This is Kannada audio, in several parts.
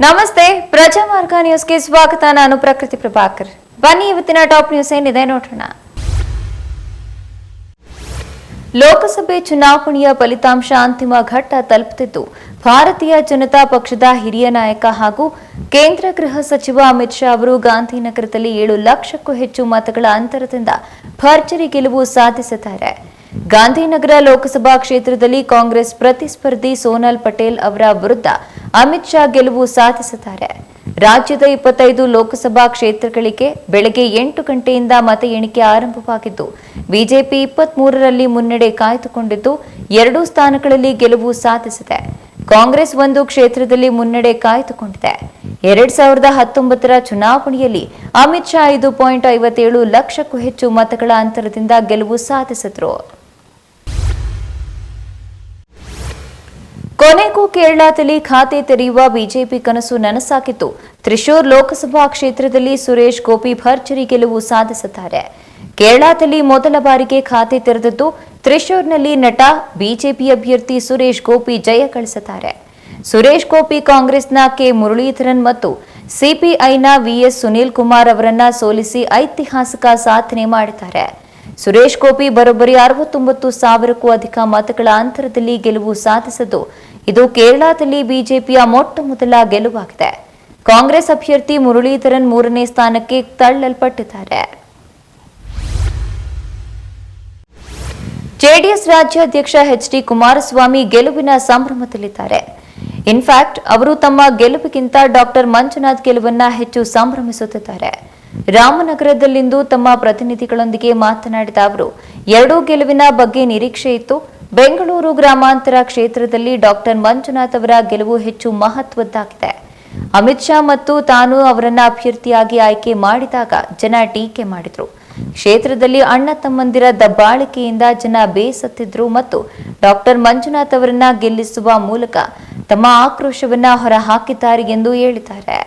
ನಮಸ್ತೆ, ಪ್ರಜಾಮಾರ್ಗ ನ್ಯೂಸ್ಗೆ ಸ್ವಾಗತ. ನಾನು ಪ್ರಕೃತಿ ಪ್ರಭಾಕರ್. ಬನ್ನಿ ಇವತ್ತಿನ ಟಾಪ್ ನ್ಯೂಸ್ ಏನಿದೆ ನೋಡೋಣ. ಲೋಕಸಭೆ ಚುನಾವಣೆಯ ಫಲಿತಾಂಶ ಅಂತಿಮ ಘಟ್ಟ ತಲುಪುತ್ತಿದ್ದು, ಭಾರತೀಯ ಜನತಾ ಪಕ್ಷದ ಹಿರಿಯ ನಾಯಕ ಹಾಗೂ ಕೇಂದ್ರ ಗೃಹ ಸಚಿವ ಅಮಿತ್ ಶಾ ಅವರು ಗಾಂಧಿನಗರದಲ್ಲಿ 7 ಲಕ್ಷಕ್ಕೂ ಹೆಚ್ಚು ಮತಗಳ ಅಂತರದಿಂದ ಭರ್ಜರಿ ಗೆಲುವು ಸಾಧಿಸಿದ್ದಾರೆ. ಗಾಂಧಿನಗರ ಲೋಕಸಭಾ ಕ್ಷೇತ್ರದಲ್ಲಿ ಕಾಂಗ್ರೆಸ್ ಪ್ರತಿಸ್ಪರ್ಧಿ ಸೋನಾಲ್ ಪಟೇಲ್ ಅವರ ವಿರುದ್ಧ ಅಮಿತ್ ಶಾ ಗೆಲುವು ಸಾಧಿಸಿದ್ದಾರೆ. ರಾಜ್ಯದ 25 ಲೋಕಸಭಾ ಕ್ಷೇತ್ರಗಳಿಗೆ ಬೆಳಗ್ಗೆ 8 ಗಂಟೆಯಿಂದ ಮತ ಎಣಿಕೆ ಆರಂಭವಾಗಿದ್ದು, ಬಿಜೆಪಿ 23ರಲ್ಲಿ ಮುನ್ನಡೆ ಕಾಯ್ದುಕೊಂಡಿದ್ದು 2 ಸ್ಥಾನಗಳಲ್ಲಿ ಗೆಲುವು ಸಾಧಿಸಿದೆ. ಕಾಂಗ್ರೆಸ್ 1 ಕ್ಷೇತ್ರದಲ್ಲಿ ಮುನ್ನಡೆ ಕಾಯ್ದುಕೊಂಡಿದೆ. 2019ರ ಚುನಾವಣೆಯಲ್ಲಿ ಅಮಿತ್ ಶಾ 5.57 ಲಕ್ಷಕ್ಕೂ ಹೆಚ್ಚು ಮತಗಳ ಅಂತರದಿಂದ ಗೆಲುವು ಸಾಧಿಸಿದರು. ಕೊನೆಗೂ ಕೇರಳದಲ್ಲಿ ಖಾತೆ ತೆರೆಯುವ ಬಿಜೆಪಿ ಕನಸು ನನಸಾಗಿತ್ತು. ತ್ರಿಶೂರ್ ಲೋಕಸಭಾ ಕ್ಷೇತ್ರದಲ್ಲಿ ಸುರೇಶ್ ಗೋಪಿ ಭರ್ಜರಿ ಗೆಲುವು ಸಾಧಿಸಿದ್ದಾರೆ. ಕೇರಳದಲ್ಲಿ ಮೊದಲ ಬಾರಿಗೆ ಖಾತೆ ತೆರೆದಿದ್ದು, ತ್ರಿಶೂರ್ನಲ್ಲಿ ನಟ ಬಿಜೆಪಿ ಅಭ್ಯರ್ಥಿ ಸುರೇಶ್ ಗೋಪಿ ಜಯ ಗಳಿಸಿದ್ದಾರೆ. ಸುರೇಶ್ ಗೋಪಿ ಕಾಂಗ್ರೆಸ್ನ ಕೆ ಮುರಳೀಧರನ್ ಮತ್ತು ಸಿಪಿಐನ ವಿಎಸ್ ಸುನೀಲ್ ಕುಮಾರ್ ಅವರನ್ನ ಸೋಲಿಸಿ ಐತಿಹಾಸಿಕ ಸಾಧನೆ ಮಾಡಿದ್ದಾರೆ. ಸುರೇಶ್ ಗೋಪಿ ಬರೋಬ್ಬರಿ 69,000ಕ್ಕೂ ಅಧಿಕ ಮತಗಳ ಅಂತರದಲ್ಲಿ ಗೆಲುವು ಸಾಧಿಸಿದ್ದು, ಇದು ಕೇರಳದಲ್ಲಿ ಬಿಜೆಪಿಯ ಮೊಟ್ಟಮೊದಲ ಗೆಲುವಾಗಿದೆ. ಕಾಂಗ್ರೆಸ್ ಅಭ್ಯರ್ಥಿ ಮುರಳೀಧರನ್ 3ನೇ ಸ್ಥಾನಕ್ಕೆ ತಳ್ಳಲ್ಪಟ್ಟಿದ್ದಾರೆ. ಜೆಡಿಎಸ್ ರಾಜ್ಯಾಧ್ಯಕ್ಷ ಎಚ್.ಡಿ. ಕುಮಾರಸ್ವಾಮಿ ಗೆಲುವಿನ ಸಂಭ್ರಮದಲ್ಲಿದ್ದಾರೆ. ಇನ್ಫ್ಯಾಕ್ಟ್ ಅವರು ತಮ್ಮ ಗೆಲುವಿಗಿಂತ ಡಾಕ್ಟರ್ ಮಂಜುನಾಥ್ ಗೆಲುವನ್ನ ಹೆಚ್ಚು ಸಂಭ್ರಮಿಸುತ್ತಿದ್ದಾರೆ. ರಾಮನಗರದಲ್ಲಿಂದು ತಮ್ಮ ಪ್ರತಿನಿಧಿಗಳೊಂದಿಗೆ ಮಾತನಾಡಿದ ಅವರು, 2 ಗೆಲುವಿನ ಬಗ್ಗೆ ನಿರೀಕ್ಷೆ ಇತ್ತು. ಬೆಂಗಳೂರು ಗ್ರಾಮಾಂತರ ಕ್ಷೇತ್ರದಲ್ಲಿ ಡಾಕ್ಟರ್ ಮಂಜುನಾಥ್ ಅವರ ಗೆಲುವು ಹೆಚ್ಚು ಮಹತ್ವದ್ದಾಗಿದೆ. ಅಮಿತ್ ಶಾ ಮತ್ತು ತಾನು ಅವರನ್ನ ಅಭ್ಯರ್ಥಿಯಾಗಿ ಆಯ್ಕೆ ಮಾಡಿದಾಗ ಜನ ಟೀಕೆ ಮಾಡಿದ್ರು. ಕ್ಷೇತ್ರದಲ್ಲಿ ಅಣ್ಣ ತಮ್ಮಂದಿರ ದಬ್ಬಾಳಿಕೆಯಿಂದ ಜನ ಬೇಸತ್ತಿದ್ರು ಮತ್ತು ಡಾಕ್ಟರ್ ಮಂಜುನಾಥ್ ಅವರನ್ನ ಗೆಲ್ಲಿಸುವ ಮೂಲಕ ತಮ್ಮ ಆಕ್ರೋಶವನ್ನ ಹೊರಹಾಕಿದ್ದಾರೆ ಎಂದು ಹೇಳಿದ್ದಾರೆ.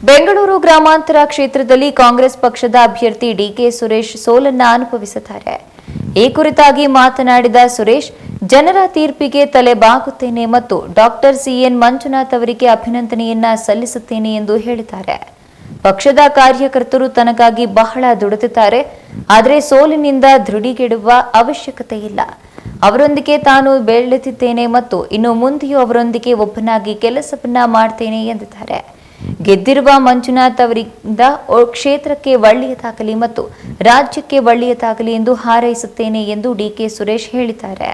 ಬೆಂಗಳೂರು ಗ್ರಾಮಾಂತರ ಕ್ಷೇತ್ರದಲ್ಲಿ ಕಾಂಗ್ರೆಸ್ ಪಕ್ಷದ ಅಭ್ಯರ್ಥಿ ಡಿಕೆ ಸುರೇಶ್ ಸೋಲನ್ನ ಅನುಭವಿಸಿದ್ದಾರೆ. ಈ ಕುರಿತಾಗಿ ಮಾತನಾಡಿದ ಸುರೇಶ್, ಜನರ ತೀರ್ಪಿಗೆ ತಲೆ ಬಾಗುತ್ತೇನೆ ಮತ್ತು ಡಾಕ್ಟರ್ ಸಿಎನ್ ಮಂಜುನಾಥ್ ಅವರಿಗೆ ಅಭಿನಂದನೆಯನ್ನ ಸಲ್ಲಿಸುತ್ತೇನೆ ಎಂದು ಹೇಳಿದ್ದಾರೆ. ಪಕ್ಷದ ಕಾರ್ಯಕರ್ತರು ತನಗಾಗಿ ಬಹಳ ದುಡಿದಿದ್ದಾರೆ. ಆದರೆ ಸೋಲಿನಿಂದ ಧೃಢೀಗೆಡುವ ಅವಶ್ಯಕತೆ ಇಲ್ಲ. ಅವರೊಂದಿಗೆ ತಾನು ಬೆಳೆದಿದ್ದೇನೆ ಮತ್ತು ಇನ್ನು ಮುಂದೆಯೂ ಅವರೊಂದಿಗೆ ಒಬ್ಬನಾಗಿ ಕೆಲಸವನ್ನ ಮಾಡ್ತೇನೆ ಎಂದಿದ್ದಾರೆ. ಗೆದ್ದಿರುವ ಮಂಜುನಾಥ್ ಅವರಿಂದ ಕ್ಷೇತ್ರಕ್ಕೆ ಒಳ್ಳೆಯದಾಗಲಿ ಮತ್ತು ರಾಜ್ಯಕ್ಕೆ ಒಳ್ಳೆಯದಾಗಲಿ ಎಂದು ಹಾರೈಸುತ್ತೇನೆ ಎಂದು ಡಿಕೆ ಸುರೇಶ್ ಹೇಳಿದ್ದಾರೆ.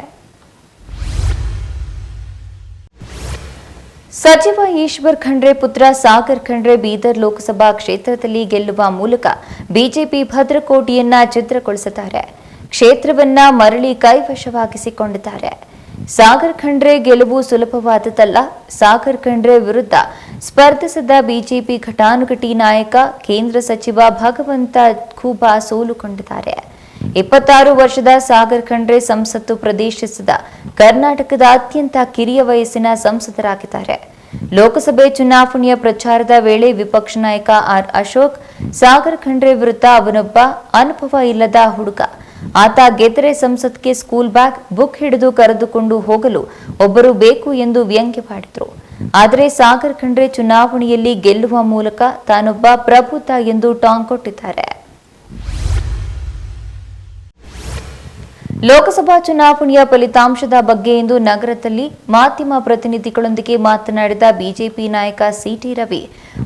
ಸಚಿವ ಈಶ್ವರ್ ಖಂಡ್ರೆ ಪುತ್ರ ಸಾಗರ್ ಖಂಡ್ರೆ ಬೀದರ್ ಲೋಕಸಭಾ ಕ್ಷೇತ್ರದಲ್ಲಿ ಗೆಲ್ಲುವ ಮೂಲಕ ಬಿಜೆಪಿ ಭದ್ರಕೋಟೆಯನ್ನ ಛಿದ್ರಗೊಳಿಸಿದ್ದಾರೆ. ಕ್ಷೇತ್ರವನ್ನ ಮರಳಿ ಕೈವಶವಾಗಿಸಿಕೊಂಡಿದ್ದಾರೆ. ಸಾಗರ್ ಖಂಡ್ರೆ ಗೆಲುವು ಸುಲಭವಾದದ್ದಲ್ಲ. ಸಾಗರ್ ಖಂಡ್ರೆ ವಿರುದ್ಧ ಸ್ಪರ್ಧಿಸಿದ ಬಿಜೆಪಿ ಘಟಾನುಘಟಿ ನಾಯಕ ಕೇಂದ್ರ ಸಚಿವ ಭಗವಂತ ಖೂಬಾ ಸೋಲುಕೊಂಡಿದ್ದಾರೆ. 26 ವರ್ಷದ ಸಾಗರ್ ಖಂಡ್ರೆ ಸಂಸತ್ತು ಪ್ರವೇಶಿಸಿದ ಕರ್ನಾಟಕದ ಅತ್ಯಂತ ಕಿರಿಯ ವಯಸ್ಸಿನ ಸಂಸದರಾಗಿದ್ದಾರೆ. ಲೋಕಸಭೆ ಚುನಾವಣೆಯ ಪ್ರಚಾರದ ವೇಳೆ ವಿಪಕ್ಷ ನಾಯಕ ಆರ್ ಅಶೋಕ್, ಸಾಗರ್ ಖಂಡ್ರೆ ವಿರುದ್ಧ ಅವನೊಬ್ಬ ಅನುಭವ ಇಲ್ಲದ ಹುಡುಗ, ಆತ ಗೆದ್ದರೆ ಸಂಸತ್ಗೆ ಸ್ಕೂಲ್ ಬ್ಯಾಗ್, ಬುಕ್ ಹಿಡಿದು ಕರೆದುಕೊಂಡು ಹೋಗಲು ಒಬ್ಬರು ಬೇಕು ಎಂದು ವ್ಯಂಗ್ಯವಾಡಿದರು. ಆದರೆ ಸಾಗರ್ ಖಂಡ್ರೆ ಚುನಾವಣೆಯಲ್ಲಿ ಗೆಲ್ಲುವ ಮೂಲಕ ತಾನೊಬ್ಬ ಪ್ರಬುದ್ಧ ಎಂದು ಟಾಂಗ್ ಕೊಟ್ಟಿದ್ದಾರೆ. ಲೋಕಸಭಾ ಚುನಾವಣೆಯ ಫಲಿತಾಂಶದ ಬಗ್ಗೆ ಇಂದು ನಗರದಲ್ಲಿ ಮಾಧ್ಯಮ ಪ್ರತಿನಿಧಿಗಳೊಂದಿಗೆ ಮಾತನಾಡಿದ ಬಿಜೆಪಿ ನಾಯಕ ಸಿಟಿ ರವಿ,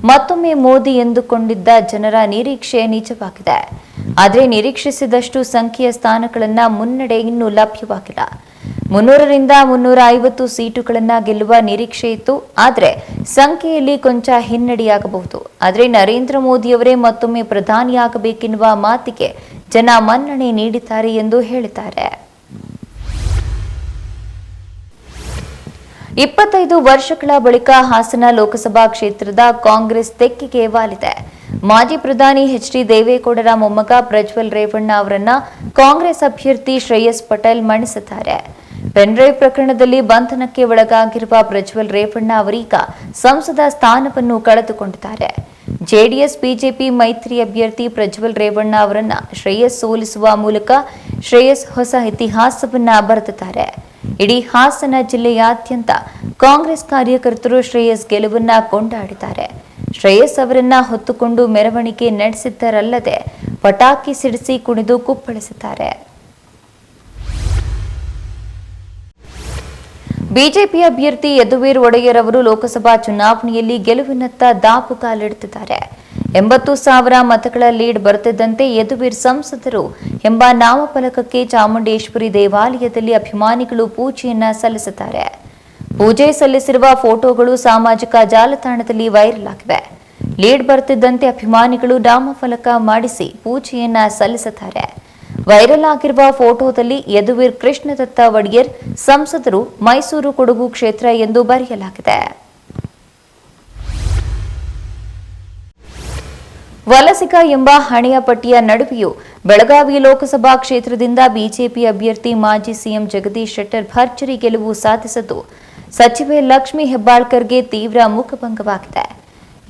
ಮತ್ತೊಮ್ಮೆ ಮೋದಿ ಎಂದುಕೊಂಡಿದ್ದ ಜನರ ನಿರೀಕ್ಷೆ ನಿಜವಾಗಿದೆ. ಆದರೆ ನಿರೀಕ್ಷಿಸಿದಷ್ಟು ಸಂಖ್ಯೆಯ ಸ್ಥಾನಗಳನ್ನ ಮುನ್ನಡೆ ಇನ್ನೂ ಲಭ್ಯವಾಗಿಲ್ಲ. 300ರಿಂದ 350 ಸೀಟುಗಳನ್ನ ಗೆಲ್ಲುವ ನಿರೀಕ್ಷೆ ಇತ್ತು. ಆದರೆ ಸಂಖ್ಯೆಯಲ್ಲಿ ಕೊಂಚ ಹಿನ್ನಡೆಯಾಗಬಹುದು. ಆದರೆ ನರೇಂದ್ರ ಮೋದಿಯವರೇ ಮತ್ತೊಮ್ಮೆ ಪ್ರಧಾನಿಯಾಗಬೇಕೆನ್ನುವ ಮಾತಿಗೆ ಜನ ಮನ್ನಣೆ ನೀಡಿದ್ದಾರೆ ಎಂದು ಹೇಳಿದ್ದಾರೆ. 25 ವರ್ಷಗಳ ಬಳಿಕ ಹಾಸನ ಲೋಕಸಭಾ ಕ್ಷೇತ್ರದ ಕಾಂಗ್ರೆಸ್ ತೆಕ್ಕೆಗೆ ವಾಲಿದೆ. ಮಾಜಿ ಪ್ರಧಾನಿ ಎಚ್.ಡಿ. ದೇವೇಗೌಡರ ಮೊಮ್ಮಗ ಪ್ರಜ್ವಲ್ ರೇವಣ್ಣ ಅವರನ್ನ ಕಾಂಗ್ರೆಸ್ ಅಭ್ಯರ್ಥಿ ಶ್ರೇಯಸ್ ಪಟೇಲ್ ಮಣಿಸಿದ್ದಾರೆ. ಪೆನ್ಡ್ರೈವ್ ಪ್ರಕರಣದಲ್ಲಿ ಬಂಧನಕ್ಕೆ ಒಳಗಾಗಿರುವ ಪ್ರಜ್ವಲ್ ರೇವಣ್ಣ ಅವರೀಗ ಸಂಸದ ಸ್ಥಾನವನ್ನು ಕಳೆದುಕೊಂಡಿದ್ದಾರೆ. ಜೆಡಿಎಸ್ ಬಿಜೆಪಿ ಮೈತ್ರಿ ಅಭ್ಯರ್ಥಿ ಪ್ರಜ್ವಲ್ ರೇವಣ್ಣ ಅವರನ್ನ ಶ್ರೇಯಸ್ ಸೋಲಿಸುವ ಮೂಲಕ ಶ್ರೇಯಸ್ ಹೊಸ ಇತಿಹಾಸವನ್ನ ಬರೆದಿದ್ದಾರೆ. ಇಡೀ ಹಾಸನ ಜಿಲ್ಲೆಯಾದ್ಯಂತ ಕಾಂಗ್ರೆಸ್ ಕಾರ್ಯಕರ್ತರು ಶ್ರೇಯಸ್ ಗೆಲುವನ್ನ ಕೊಂಡಾಡಿದ್ದಾರೆ. ಶ್ರೇಯಸ್ ಅವರನ್ನ ಹೊತ್ತುಕೊಂಡು ಮೆರವಣಿಗೆ ನಡೆಸಿದ್ದರಲ್ಲದೆ ಪಟಾಕಿ ಸಿಡಿಸಿ ಕುಣಿದು ಕುಪ್ಪಳಿಸಿದ್ದಾರೆ. ಬಿಜೆಪಿ ಅಭ್ಯರ್ಥಿ ಯದುವೀರ್ ಒಡೆಯರ್ ಅವರು ಲೋಕಸಭಾ ಚುನಾವಣೆಯಲ್ಲಿ ಗೆಲುವಿನತ್ತ ದಾಪುಗಾಲಿಡುತ್ತಿದ್ದಾರೆ. 80,000 ಮತಗಳ ಲೀಡ್ ಬರುತ್ತಿದ್ದಂತೆ ಯದುವೀರ್ ಸಂಸದರು ಎಂಬ ನಾಮಫಲಕಕ್ಕೆ ಚಾಮುಂಡೇಶ್ವರಿ ದೇವಾಲಯದಲ್ಲಿ ಅಭಿಮಾನಿಗಳು ಪೂಜೆಯನ್ನ ಸಲ್ಲಿಸಿದ್ದಾರೆ. ಪೂಜೆ ಸಲ್ಲಿಸಿರುವ ಫೋಟೋಗಳು ಸಾಮಾಜಿಕ ಜಾಲತಾಣದಲ್ಲಿ ವೈರಲ್ ಆಗಿವೆ. ಲೀಡ್ ಬರುತ್ತಿದ್ದಂತೆ ಅಭಿಮಾನಿಗಳು ನಾಮಫಲಕ ಮಾಡಿಸಿ ಪೂಜೆಯನ್ನ ಸಲ್ಲಿಸುತ್ತಾರೆ. ವೈರಲ್ ಆಗಿರುವ ಫೋಟೋದಲ್ಲಿ ಯದುವೀರ್ ಕೃಷ್ಣದತ್ತ ಒಡೆಯರ್ ಸಂಸದರು ಮೈಸೂರು ಕೊಡಗು ಕ್ಷೇತ್ರ ಎಂದು ಬರೆಯಲಾಗಿದೆ. ವಲಸಿಗ ಎಂಬ ಹಣೆಯ ಪಟ್ಟಿಯ ನಡುವೆಯೂ ಬೆಳಗಾವಿ ಲೋಕಸಭಾ ಕ್ಷೇತ್ರದಿಂದ ಬಿಜೆಪಿ ಅಭ್ಯರ್ಥಿ ಮಾಜಿ ಸಿಎಂ ಜಗದೀಶ್ ಶೆಟ್ಟರ್ ಭರ್ಜರಿ ಗೆಲುವು ಸಾಧಿಸಿದ್ದು ಸಚಿವೆ ಲಕ್ಷ್ಮೀ ಹೆಬ್ಬಾಳ್ಕರ್ಗೆ ತೀವ್ರ ಮುಖಭಂಗವಾಗಿದೆ.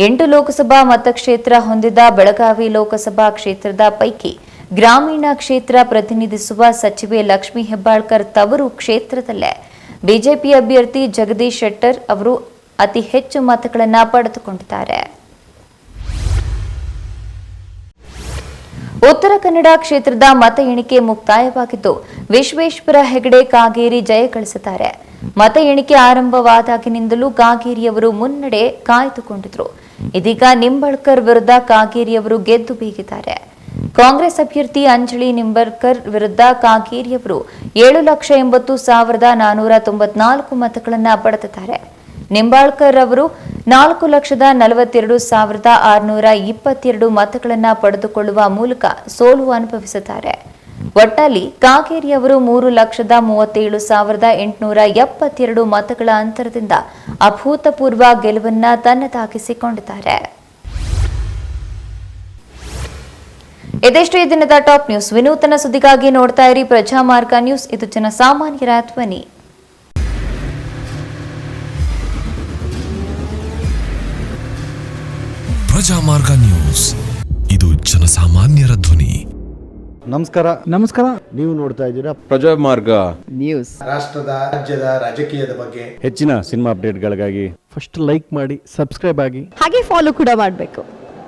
8 ಲೋಕಸಭಾ ಮತಕ್ಷೇತ್ರ ಹೊಂದಿದ ಬೆಳಗಾವಿ ಲೋಕಸಭಾ ಕ್ಷೇತ್ರದ ಪೈಕಿ ಗ್ರಾಮೀಣ ಕ್ಷೇತ್ರ ಪ್ರತಿನಿಧಿಸುವ ಸಚಿವೆ ಲಕ್ಷ್ಮೀ ಹೆಬ್ಬಾಳ್ಕರ್ ತವರು ಕ್ಷೇತ್ರದಲ್ಲೇ ಬಿಜೆಪಿ ಅಭ್ಯರ್ಥಿ ಜಗದೀಶ್ ಶೆಟ್ಟರ್ ಅವರು ಅತಿ ಹೆಚ್ಚು ಮತಗಳನ್ನು ಪಡೆದುಕೊಂಡಿದ್ದಾರೆ. ಉತ್ತರ ಕನ್ನಡ ಕ್ಷೇತ್ರದ ಮತ ಎಣಿಕೆ ಮುಕ್ತಾಯವಾಗಿದ್ದು ವಿಶ್ವೇಶ್ವರ ಹೆಗಡೆ ಕಾಗೇರಿ ಜಯ ಗಳಿಸಿದ್ದಾರೆ. ಮತ ಎಣಿಕೆ ಆರಂಭವಾದಾಗಿನಿಂದಲೂ ಕಾಗೇರಿಯವರು ಮುನ್ನಡೆ ಕಾಯ್ದುಕೊಂಡಿದ್ರು. ಇದೀಗ ನಿಂಬಳ್ಕರ್ ವಿರುದ್ಧ ಕಾಗೇರಿಯವರು ಗೆದ್ದು ಬೀಗಿದ್ದಾರೆ. ಕಾಂಗ್ರೆಸ್ ಅಭ್ಯರ್ಥಿ ಅಂಜಲಿ ನಿಂಬಳ್ಕರ್ ವಿರುದ್ಧ ಕಾಗೇರಿಯವರು 7,80,494 ಮತಗಳನ್ನು ಪಡೆದಿದ್ದಾರೆ. ನಿಂಬಾಳ್ಕರ್ ಅವರು 4,42,622 ಮತಗಳನ್ನು ಪಡೆದುಕೊಳ್ಳುವ ಮೂಲಕ ಸೋಲು ಅನುಭವಿಸಿದ್ದಾರೆ. ಒಟ್ನಲ್ಲಿ ಕಾಗೇರಿ ಅವರು 3,37,872 ಮತಗಳ ಅಂತರದಿಂದ ಅಭೂತಪೂರ್ವ ಗೆಲುವನ್ನ ತನ್ನದಾಗಿಸಿಕೊಂಡಿದ್ದಾರೆ. ಇದೆಷ್ಟು ಈ ದಿನದ ಟಾಪ್ ನ್ಯೂಸ್. ವಿನೂತನ ಸುದ್ದಿಗಾಗಿ ನೋಡ್ತಾ ಇರಿ ಪ್ರಜಾಮಾರ್ಗ ನ್ಯೂಸ್. ಇದು ಜನಸಾಮಾನ್ಯರ ಧ್ವನಿ. ಪ್ರಜಾಮಾರ್ಗ ನ್ಯೂಸ್, ಇದು ಜನಸಾಮಾನ್ಯರ ಧ್ವನಿ. ನಮಸ್ಕಾರ. ನೀವು ನೋಡ್ತಾ ಇದ್ದೀರಾ ಪ್ರಜಾಮಾರ್ಗ ನ್ಯೂಸ್. ರಾಷ್ಟ್ರದ ರಾಜ್ಯದ ರಾಜಕೀಯದ ಬಗ್ಗೆ ಹೆಚ್ಚಿನ ಸಿನಿಮಾ ಅಪ್ಡೇಟ್ಗಳಿಗಾಗಿ ಫಸ್ಟ್ ಲೈಕ್ ಮಾಡಿ, ಸಬ್ಸ್ಕ್ರೈಬ್ ಆಗಿ, ಹಾಗೆ ಫಾಲೋ ಕೂಡ ಮಾಡಬೇಕು.